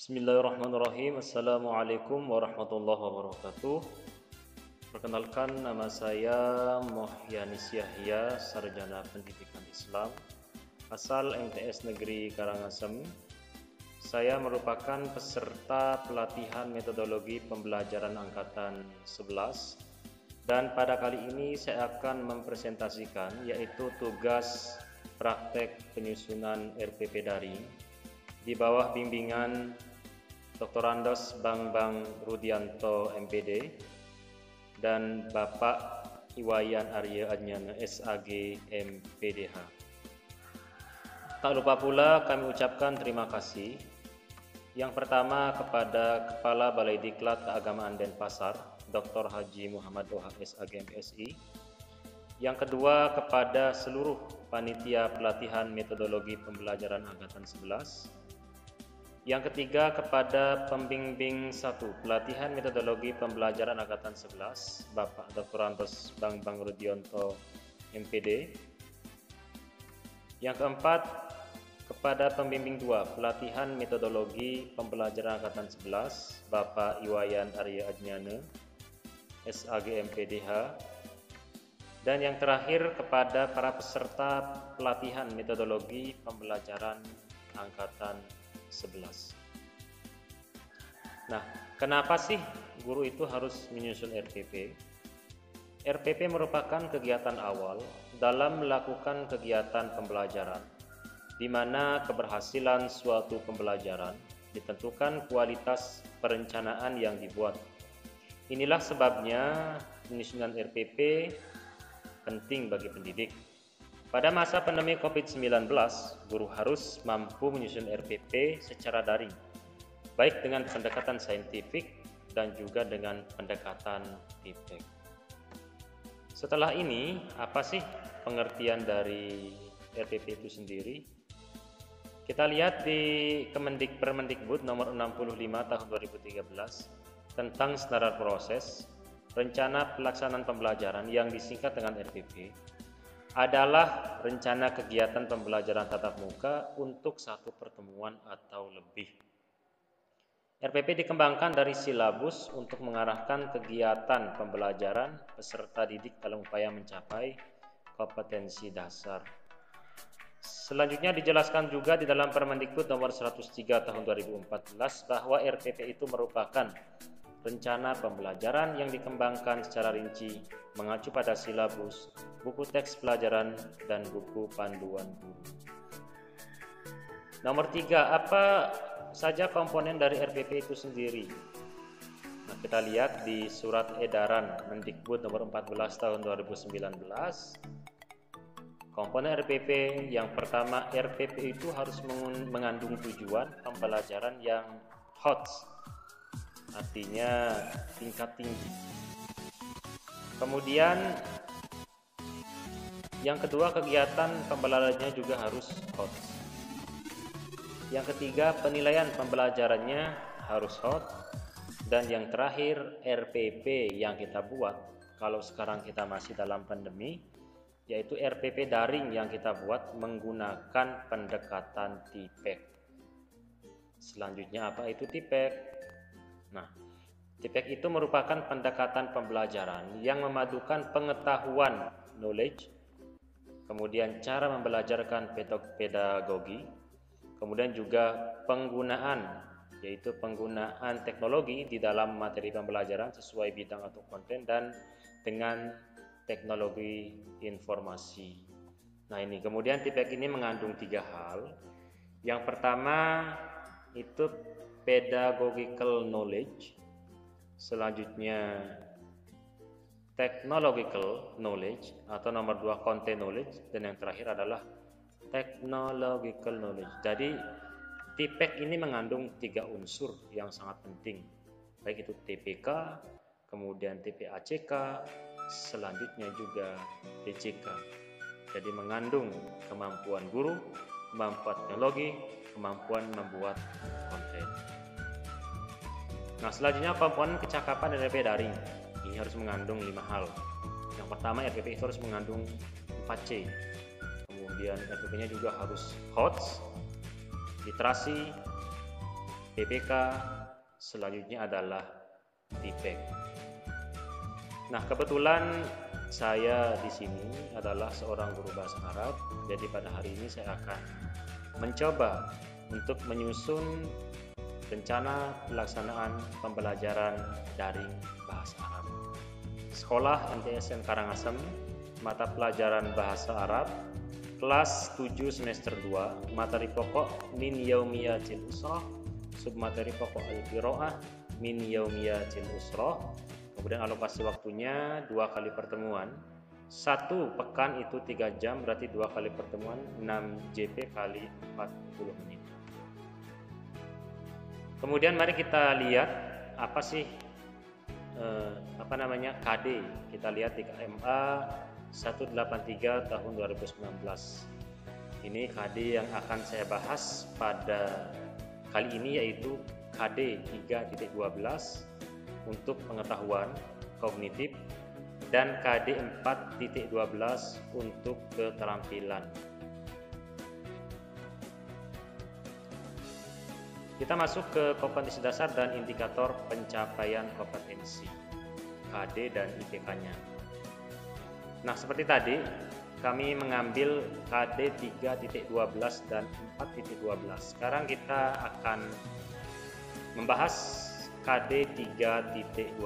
Bismillahirrahmanirrahim. Assalamualaikum warahmatullahi wabarakatuh. Perkenalkan, nama saya Mohyanis Yahya, Sarjana Pendidikan Islam, asal MTS Negeri Karangasem. Saya merupakan peserta pelatihan metodologi pembelajaran angkatan 11, dan pada kali ini saya akan mempresentasikan yaitu tugas praktek penyusunan RPP daring di bawah bimbingan Dr. Andos Bambang Rudianto MPD dan Bapak Iwayan Arya Adnyana SAG MPDH. Tak lupa pula kami ucapkan terima kasih yang pertama kepada Kepala Balai Diklat Keagamaan Denpasar Dr. Haji Muhammad OH SAG MPSI, yang kedua kepada seluruh panitia pelatihan metodologi pembelajaran angkatan 11, yang ketiga kepada pembimbing 1 pelatihan metodologi pembelajaran angkatan 11 Bapak Dr. Andos Bambang Rudianto MPD, yang keempat kepada pembimbing 2 pelatihan metodologi pembelajaran angkatan 11 Bapak Iwayan Arya Adnyana SAG MPDH, dan yang terakhir kepada para peserta pelatihan metodologi pembelajaran angkatan 11. Nah, kenapa sih guru itu harus menyusun RPP? RPP merupakan kegiatan awal dalam melakukan kegiatan pembelajaran, di mana keberhasilan suatu pembelajaran ditentukan kualitas perencanaan yang dibuat. Inilah sebabnya penyusunan RPP penting bagi pendidik. Pada masa pandemi COVID-19, guru harus mampu menyusun RPP secara daring, baik dengan pendekatan saintifik dan juga dengan pendekatan TIPEK. Setelah ini, apa sih pengertian dari RPP itu sendiri? Kita lihat di Permendikbud nomor 65 tahun 2013 tentang standar proses rencana pelaksanaan pembelajaran yang disingkat dengan RPP adalah rencana kegiatan pembelajaran tatap muka untuk satu pertemuan atau lebih. RPP dikembangkan dari silabus untuk mengarahkan kegiatan pembelajaran peserta didik dalam upaya mencapai kompetensi dasar. Selanjutnya dijelaskan juga di dalam Permendikbud nomor 103 tahun 2014 bahwa RPP itu merupakan rencana pembelajaran yang dikembangkan secara rinci mengacu pada silabus, buku teks pelajaran, dan buku panduan guru. Nomor 3, apa saja komponen dari RPP itu sendiri? Nah, kita lihat di surat edaran Mendikbud nomor 14 tahun 2019. Komponen RPP yang pertama, RPP itu harus mengandung tujuan pembelajaran yang HOT, artinya tingkat tinggi. Kemudian yang kedua, kegiatan pembelajarannya juga harus hot. Yang ketiga, penilaian pembelajarannya harus hot. Dan yang terakhir, RPP yang kita buat kalau sekarang kita masih dalam pandemi, yaitu RPP daring yang kita buat menggunakan pendekatan TIPEK. Selanjutnya, apa itu TIPEK? Nah, TIPEK itu merupakan pendekatan pembelajaran yang memadukan pengetahuan knowledge, kemudian cara membelajarkan pedagogi, kemudian juga penggunaan, yaitu penggunaan teknologi di dalam materi pembelajaran sesuai bidang atau konten, dan dengan teknologi informasi. Nah, ini kemudian TIPEK ini mengandung 3 hal. Yang pertama itu pedagogical knowledge, selanjutnya technological knowledge atau nomor 2 content knowledge, dan yang terakhir adalah technological knowledge. Jadi TIPEK ini mengandung 3 unsur yang sangat penting, baik itu TPK, kemudian TPACK, selanjutnya juga TCK. Jadi mengandung kemampuan guru, kemampuan teknologi, kemampuan membuat konten. Nah, selanjutnya komponen kecakapan RPP daring. Ini harus mengandung 5 hal. Yang pertama, RPP itu harus mengandung 4C. Kemudian RPP-nya juga harus HOTS, literasi, PPK, selanjutnya adalah TIPEK. Nah, kebetulan saya di sini adalah seorang guru bahasa Arab, jadi pada hari ini saya akan mencoba untuk menyusun rencana pelaksanaan pembelajaran daring bahasa Arab. Sekolah MTSN Karangasem, mata pelajaran bahasa Arab, kelas 7 semester 2, materi pokok min yaumiyatil usrah, submateri pokok al-qiraah min yaumiyatil usrah. Kemudian alokasi waktunya 2 kali pertemuan. 1 pekan itu 3 jam, berarti 2 kali pertemuan 6 JP kali 40 menit. Kemudian mari kita lihat apa sih KD. Kita lihat di KMA 183 tahun 2019. Ini KD yang akan saya bahas pada kali ini, yaitu KD 3.12 untuk pengetahuan kognitif dan KD 4.12 untuk keterampilan. Kita masuk ke kompetensi dasar dan indikator pencapaian kompetensi, KD dan IPK-nya. Nah, seperti tadi kami mengambil KD 3.12 dan 4.12. Sekarang kita akan membahas KD 3.12,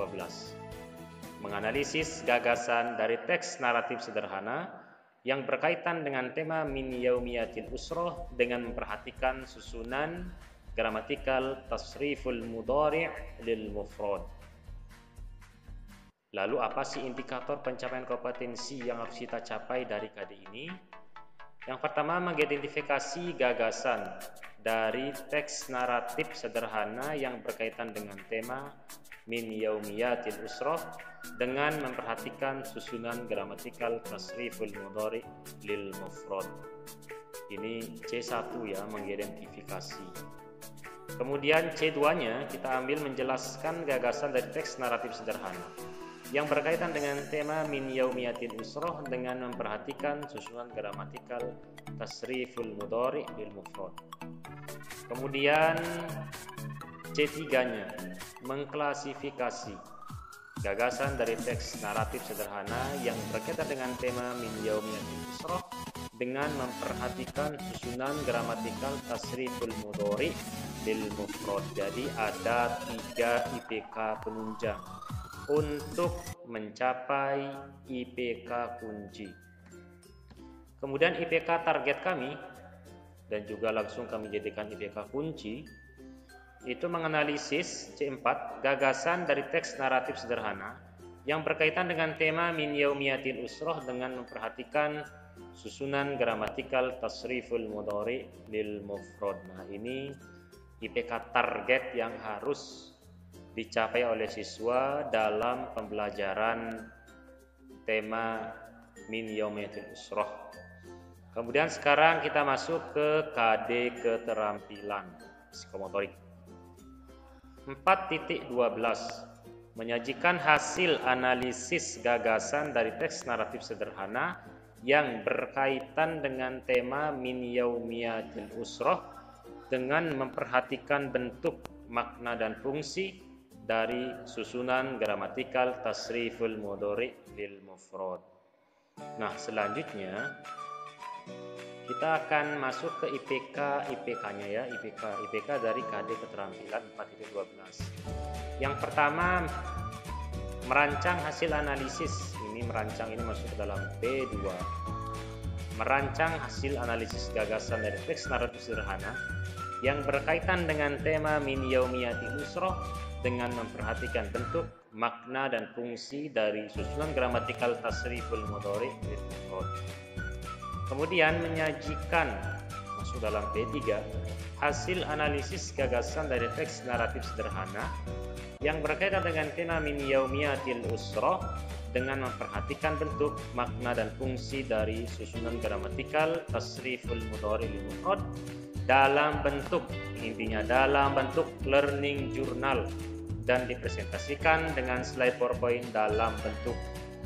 menganalisis gagasan dari teks naratif sederhana yang berkaitan dengan tema min yaumiyatil usrah dengan memperhatikan susunan gramatikal tasriful mudhari' lil mufrad. Lalu apa sih indikator pencapaian kompetensi yang harus kita capai dari KD ini? Yang pertama, mengidentifikasi gagasan dari teks naratif sederhana yang berkaitan dengan tema min yaumiyatil usrah dengan memperhatikan susunan gramatikal tasriful mudhari' lil mufrad. Ini C1 ya, mengidentifikasi. Kemudian C2-nya kita ambil menjelaskan gagasan dari teks naratif sederhana yang berkaitan dengan tema min yaumiyatil usrah dengan memperhatikan susunan gramatikal tasriful mudhari' lil mufrad. Kemudian C3-nya mengklasifikasi gagasan dari teks naratif sederhana yang berkaitan dengan tema min yaumiyatil usrah dengan memperhatikan susunan gramatikal tasriful mudhari' lil mufrad. Jadi ada 3 IPK penunjang untuk mencapai IPK kunci. Kemudian IPK target kami dan juga langsung kami jadikan IPK kunci itu menganalisis C4 gagasan dari teks naratif sederhana yang berkaitan dengan tema min yaumiyatil usrah dengan memperhatikan susunan gramatikal tasriful mudhari' lil mufrad. Nah, ini IPK target yang harus dicapai oleh siswa dalam pembelajaran tema min yaumiyatil usrah. Kemudian sekarang kita masuk ke KD keterampilan psikomotorik. 4.12 menyajikan hasil analisis gagasan dari teks naratif sederhana yang berkaitan dengan tema min yaumiyatil usrah dengan memperhatikan bentuk, makna dan fungsi dari susunan gramatikal tasriful mudhari' lil mufrad. Nah, selanjutnya kita akan masuk ke IPK-nya ya, IPK dari KD keterampilan 4.12. Yang pertama, merancang hasil analisis. Merancang ini masuk ke dalam B2. Merancang hasil analisis gagasan dari teks naratif sederhana yang berkaitan dengan tema min yaumiyatil usrah dengan memperhatikan bentuk, makna dan fungsi dari susunan gramatikal tasriful mudhari' lil mufrad. Kemudian menyajikan masuk dalam P3 hasil analisis gagasan dari teks naratif sederhana yang berkaitan dengan tema min yaumiyatil usrah dengan memperhatikan bentuk, makna dan fungsi dari susunan gramatikal tasriful mudhari' lil mufrad dalam bentuk learning journal dan dipresentasikan dengan slide PowerPoint dalam bentuk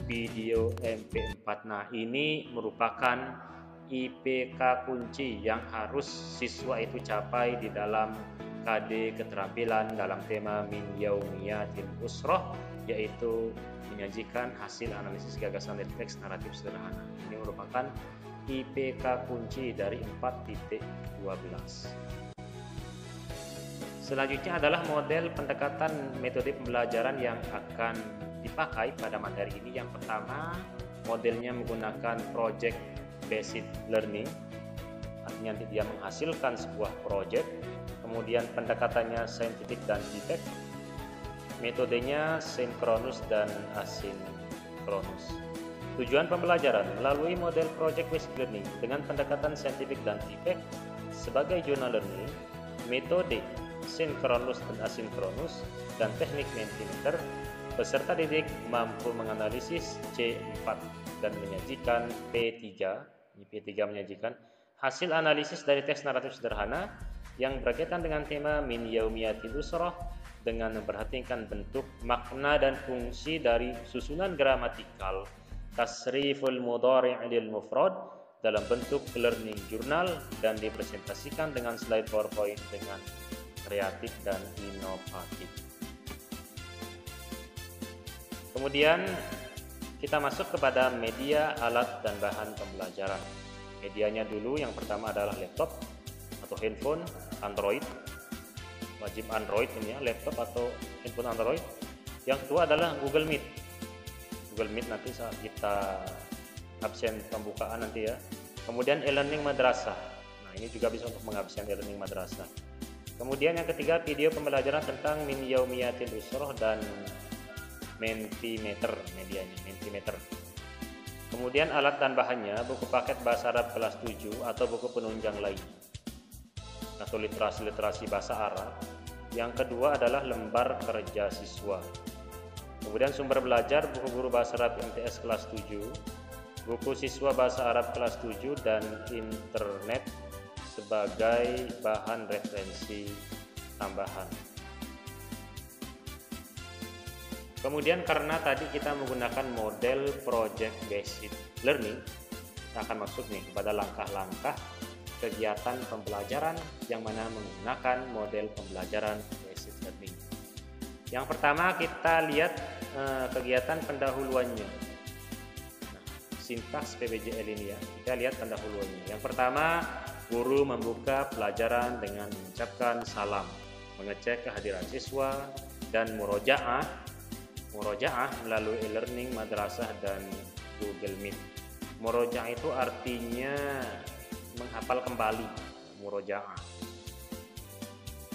video MP4. Nah, ini merupakan IPK kunci yang harus siswa itu capai di dalam KD keterampilan dalam tema Min Yaumiyatil Usroh, yaitu menyajikan hasil analisis gagasan dari teks naratif sederhana. Ini merupakan IPK kunci dari 4.12. Selanjutnya adalah model pendekatan metode pembelajaran yang akan dipakai pada materi ini. Yang pertama, modelnya menggunakan project based learning, artinya dia menghasilkan sebuah project. Kemudian pendekatannya saintifik dan didaktik, metodenya sinkronus dan asinkronus. Tujuan pembelajaran melalui model project based learning dengan pendekatan saintifik dan didaktik sebagai zona learning, metode sinkronus dan asinkronus, dan teknik Mentimeter, peserta didik mampu menganalisis C4 dan menyajikan P3. P3 menyajikan hasil analisis dari teks naratif sederhana yang berkaitan dengan tema Min Yaumiyatil Usroh dengan memperhatikan bentuk, makna, dan fungsi dari susunan gramatikal tasriful mudhari' lil mufrad dalam bentuk learning journal dan dipresentasikan dengan slide PowerPoint dengan kreatif dan inovatif. Kemudian kita masuk kepada media, alat, dan bahan pembelajaran. Medianya dulu yang pertama adalah laptop atau handphone Android, wajib Android ini ya, laptop atau handphone Android. Yang kedua adalah Google Meet. Google Meet nanti saat kita absen pembukaan nanti ya. Kemudian e-learning madrasah. Nah, ini juga bisa untuk mengabsen e-learning madrasah. Kemudian yang ketiga, video pembelajaran tentang Min Yaumiyatil Usroh dan Mentimeter, medianya Mentimeter. Kemudian alat dan bahannya, buku paket bahasa Arab kelas 7 atau buku penunjang lain atau literasi bahasa Arab. Yang kedua adalah lembar kerja siswa. Kemudian sumber belajar, buku guru bahasa Arab MTS kelas 7, buku siswa bahasa Arab kelas 7, dan internet sebagai bahan referensi tambahan. Kemudian karena tadi kita menggunakan model project based learning, kita akan masuk nih kepada langkah-langkah kegiatan pembelajaran yang mana menggunakan model pembelajaran based learning. Yang pertama kita lihat kegiatan pendahuluannya. Nah, sintaks PBJL ini ya, kita lihat pendahuluannya. Yang pertama, guru membuka pelajaran dengan mengucapkan salam, mengecek kehadiran siswa, dan murojaah melalui e-learning madrasah dan Google Meet. Murojaah itu artinya menghafal kembali, murojaah.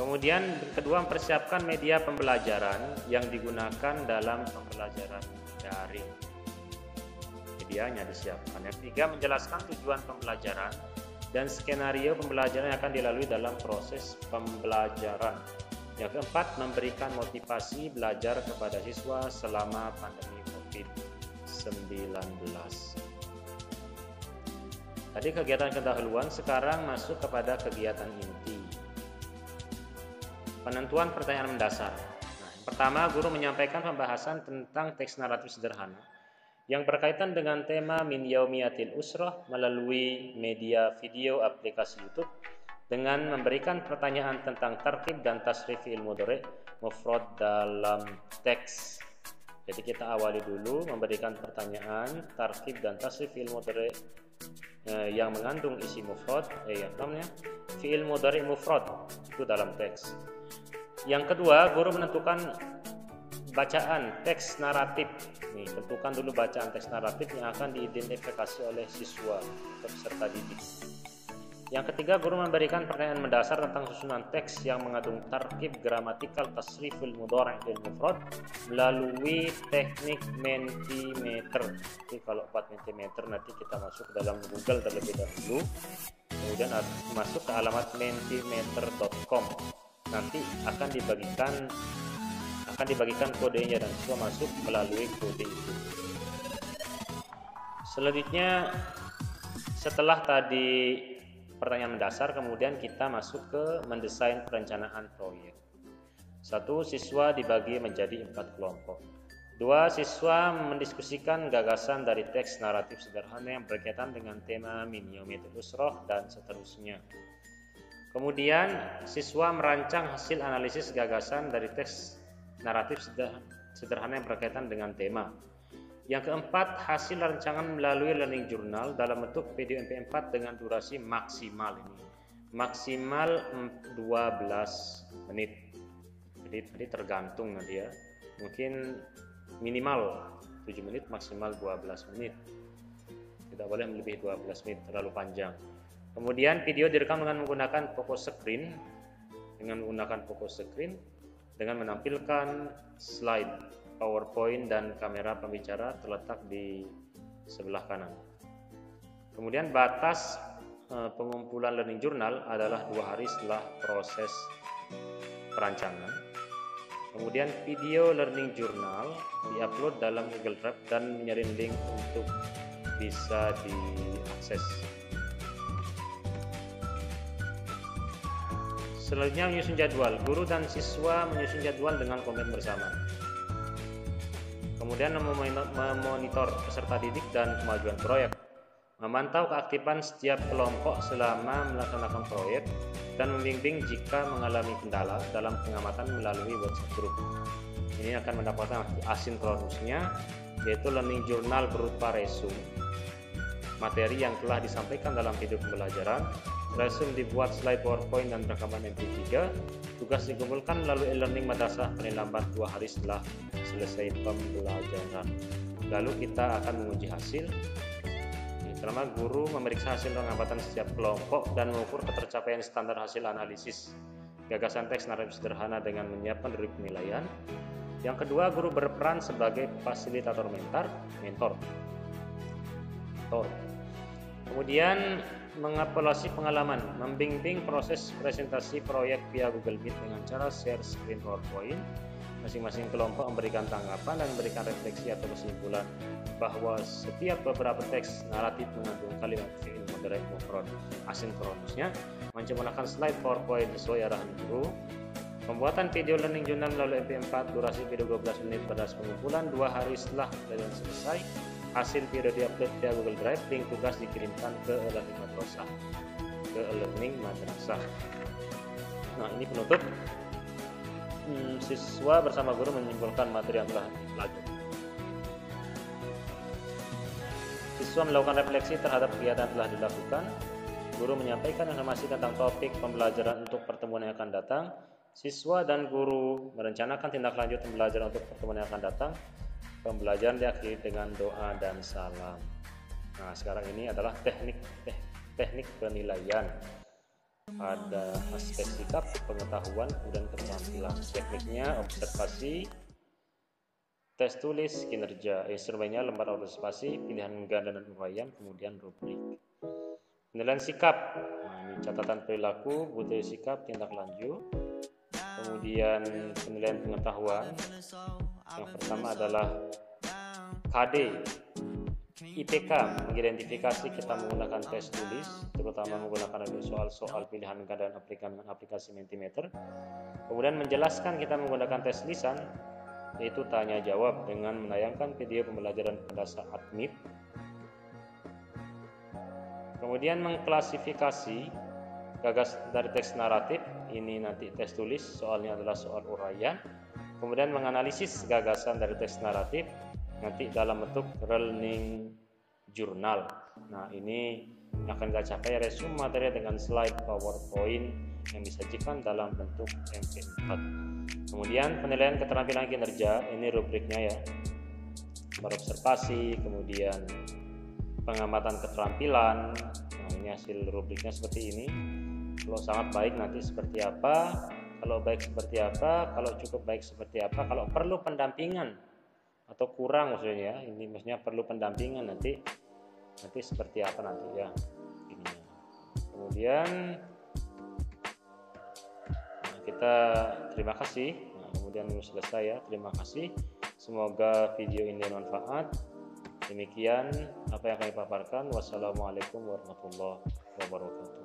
Kemudian kedua, mempersiapkan media pembelajaran yang digunakan dalam pembelajaran daring. Medianya disiapkan. Yang ketiga, menjelaskan tujuan pembelajaran dan skenario pembelajaran yang akan dilalui dalam proses pembelajaran. Yang keempat, memberikan motivasi belajar kepada siswa selama pandemi COVID-19. Tadi kegiatan pendahuluan, sekarang masuk kepada kegiatan inti. Penentuan pertanyaan mendasar. Nah, yang pertama, guru menyampaikan pembahasan tentang teks naratif sederhana yang berkaitan dengan tema Min Yaumiyatil Usroh melalui media video aplikasi YouTube dengan memberikan pertanyaan tentang tarkib dan tasrif fi'il mudhari' mufrad dalam teks. Jadi kita awali dulu memberikan pertanyaan tarkib dan tasrif fi'il mudhari' yang mengandung isi mufrad, fi'il mudhari' mufrad itu dalam teks. Yang kedua, guru menentukan bacaan teks naratif. Nih, tentukan dulu bacaan teks naratif yang akan diidentifikasi oleh siswa atau peserta didik. Yang ketiga, guru memberikan pertanyaan mendasar tentang susunan teks yang mengandung tarkib gramatikal tasriful mudhari' lil mufrad melalui teknik Mentimeter. Jadi kalau 4 Mentimeter nanti kita masuk ke dalam Google terlebih dahulu, kemudian masuk ke alamat mentimeter.com. Nanti akan dibagikan kodenya dan siswa masuk melalui kode itu. Selanjutnya, setelah tadi pertanyaan mendasar, kemudian kita masuk ke mendesain perencanaan proyek. 1. Siswa dibagi menjadi 4 kelompok. 2. Siswa mendiskusikan gagasan dari teks naratif sederhana yang berkaitan dengan tema Min Yaumiyatil Usroh dan seterusnya. Kemudian siswa merancang hasil analisis gagasan dari teks naratif sederhana yang berkaitan dengan tema. Yang keempat, hasil rancangan melalui learning journal dalam bentuk video MP4 dengan durasi maksimal ini. Maksimal 12 menit. Jadi tergantung nanti ya. Mungkin minimal 7 menit, maksimal 12 menit. Tidak boleh melebihi 12 menit, terlalu panjang. Kemudian video direkam dengan menggunakan focus screen, dengan menampilkan slide PowerPoint dan kamera pembicara terletak di sebelah kanan. Kemudian batas pengumpulan learning journal adalah 2 hari setelah proses perancangan. Kemudian video learning journal diupload dalam Google Drive dan mengirim link untuk bisa diakses. Selanjutnya menyusun jadwal. Guru dan siswa menyusun jadwal dengan komen bersama. Kemudian memonitor peserta didik dan kemajuan proyek. Memantau keaktifan setiap kelompok selama melaksanakan proyek dan membimbing jika mengalami kendala dalam pengamatan melalui WhatsApp group. Ini akan mendapatkan asinkronusnya, yaitu learning journal berupa resume materi yang telah disampaikan dalam video pembelajaran. Resume dibuat slide PowerPoint dan rekaman MP3. Tugas dikumpulkan melalui e-learning madrasah paling lambat 2 hari setelah selesai pembelajaran. Lalu kita akan menguji hasil. Pertama, guru memeriksa hasil pengamatan setiap kelompok dan mengukur ketercapaian standar hasil analisis gagasan teks naratif sederhana dengan menyiapkan rubrik penilaian. Yang kedua, guru berperan sebagai fasilitator mentor. Kemudian mengevaluasi pengalaman, membimbing proses presentasi proyek via Google Meet dengan cara share screen PowerPoint. Masing-masing kelompok memberikan tanggapan dan memberikan refleksi atau kesimpulan bahwa setiap beberapa teks naratif mengandung kalimat fi'il mudhari' mufrad. Asinkronusnya menggunakan slide PowerPoint sesuai arahan guru. Pembuatan video learning journal melalui MP4 durasi video 12 menit pada pengumpulan 2 hari setelah pembelajaran selesai. Hasil video diupload via Google Drive, link tugas dikirimkan ke e-learning madrasah. Nah, ini penutup. Siswa bersama guru menyimpulkan materi yang telah dipelajari. Siswa melakukan refleksi terhadap kegiatan yang telah dilakukan. Guru menyampaikan informasi tentang topik pembelajaran untuk pertemuan yang akan datang. Siswa dan guru merencanakan tindak lanjut pembelajaran untuk pertemuan yang akan datang. Pembelajaran diakhiri dengan doa dan salam. Nah, sekarang ini adalah teknik penilaian. Ada aspek sikap, pengetahuan, kemudian keterampilan. Tekniknya observasi, tes tulis, kinerja. Instrumennya lembar observasi, pilihan ganda dan uraian, kemudian rubrik. Penilaian sikap. Nah, ini catatan perilaku, budaya sikap, tindak lanjut. Kemudian penilaian pengetahuan. Yang pertama adalah KD, IPK, mengidentifikasi kita menggunakan tes tulis, terutama menggunakan soal-soal pilihan ganda dan aplikasi Mentimeter. Kemudian menjelaskan kita menggunakan tes lisan, yaitu tanya jawab dengan menayangkan video pembelajaran pada saat Meet. Kemudian mengklasifikasi gagas dari teks naratif, ini nanti tes tulis, soalnya adalah soal uraian. Kemudian menganalisis gagasan dari teks naratif nanti dalam bentuk learning journal. Nah, ini akan kita capai resume materi dengan slide PowerPoint yang disajikan dalam bentuk MP4. Kemudian penilaian keterampilan kinerja, ini rubriknya ya. Berobservasi, kemudian pengamatan keterampilan. Nah, ini hasil rubriknya seperti ini. Kalau sangat baik nanti seperti apa, kalau baik seperti apa, kalau cukup baik seperti apa, kalau perlu pendampingan atau kurang maksudnya, ini maksudnya perlu pendampingan nanti seperti apa nanti ya ininya. Kemudian kita terima kasih. Nah, kemudian selesai ya, terima kasih. Semoga video ini bermanfaat. Demikian apa yang kami paparkan. Wassalamualaikum warahmatullahi wabarakatuh.